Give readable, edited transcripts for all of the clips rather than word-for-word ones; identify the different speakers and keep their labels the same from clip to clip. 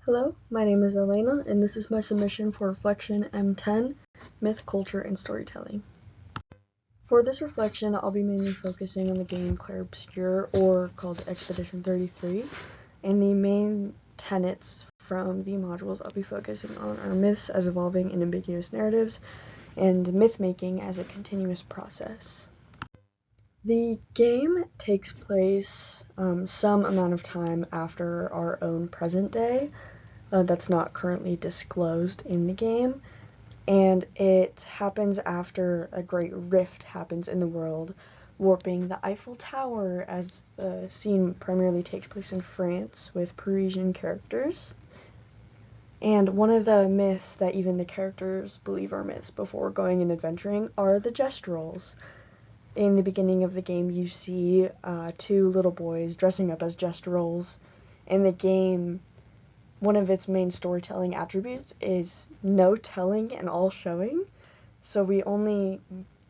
Speaker 1: Hello, my name is Alayna, and this is my submission for Reflection M10, Myth, Culture, and Storytelling. For this reflection, I'll be mainly focusing on the game Clair Obscur, or called Expedition 33, and the main tenets from the modules I'll be focusing on are myths as evolving in ambiguous narratives, and myth-making as a continuous process. The game takes place some amount of time after our own present day, that's not currently disclosed in the game, and it happens after a great rift happens in the world, warping the Eiffel Tower, as the scene primarily takes place in France with Parisian characters. And one of the myths that even the characters believe are myths before going and adventuring are the gestuals. In the beginning of the game, you see two little boys dressing up as gestuals. In the game, one of its main storytelling attributes is no telling and all showing, so we only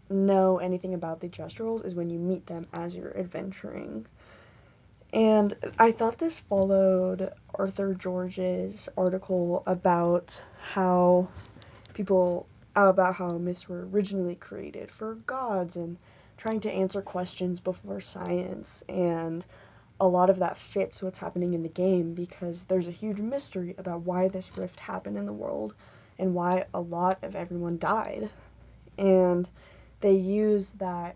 Speaker 1: know anything about the gestuals is when you meet them as you're adventuring. And I thought this followed Arthur George's article about how myths were originally created for gods and trying to answer questions before science, and a lot of that fits what's happening in the game because there's a huge mystery about why this rift happened in the world and why a lot of everyone died. And they use that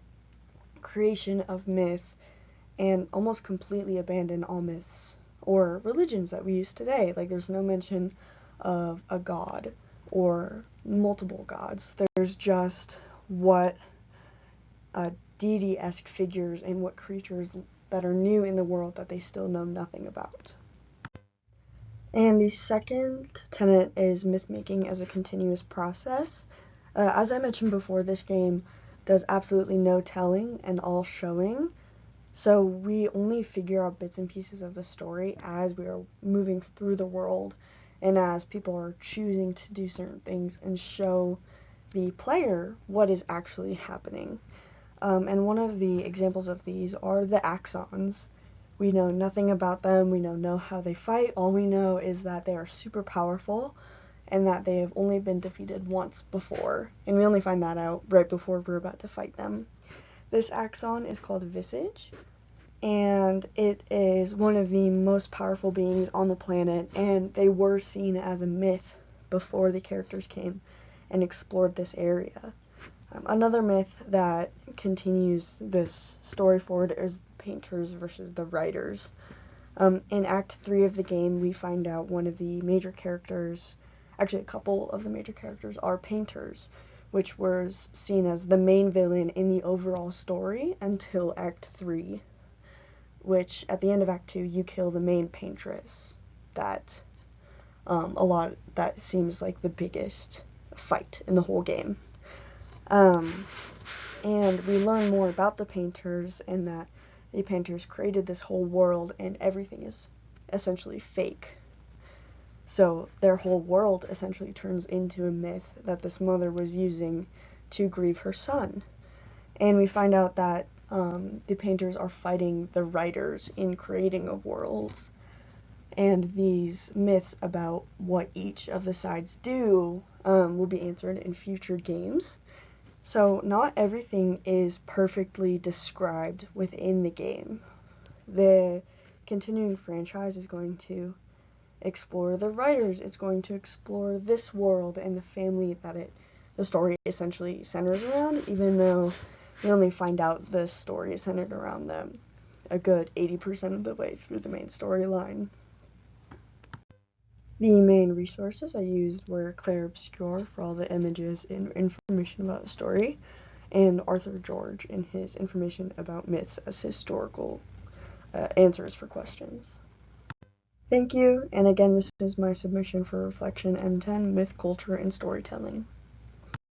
Speaker 1: creation of myth and almost completely abandon all myths or religions that we use today. Like, there's no mention of a god or multiple gods. There's just what deity-esque figures and what creatures that are new in the world that they still know nothing about. And the second tenet is myth-making as a continuous process. As I mentioned before, this game does absolutely no telling and all showing, so we only figure out bits and pieces of the story as we are moving through the world and as people are choosing to do certain things and show the player what is actually happening. And one of the examples of these are the Axons. We know nothing about them, we don't know how they fight, all we know is that they are super powerful and that they have only been defeated once before, and we only find that out right before we're about to fight them. This Axon is called Visage, and it is one of the most powerful beings on the planet, and they were seen as a myth before the characters came and explored this area. Another myth that continues this story forward is painters versus the writers. In Act 3 of the game, we find out one of the major characters, actually a couple of the major characters, are painters, which was seen as the main villain in the overall story until Act 3, which at the end of Act 2, you kill the main paintress. That seems like the biggest fight in the whole game. And we learn more about the painters and that the painters created this whole world and everything is essentially fake. So their whole world essentially turns into a myth that this mother was using to grieve her son. And we find out that the painters are fighting the writers in creating of worlds. And these myths about what each of the sides do will be answered in future games. So not everything is perfectly described within the game. The continuing franchise is going to explore the writers, it's going to explore this world and the family that the story essentially centers around, even though we only find out the story is centered around them a good 80% of the way through the main storyline. The main resources I used were Clair Obscur for all the images and information about the story, and Arthur George in his information about myths as historical answers for questions. Thank you, and again, this is my submission for Reflection M10, Myth, Culture, and Storytelling.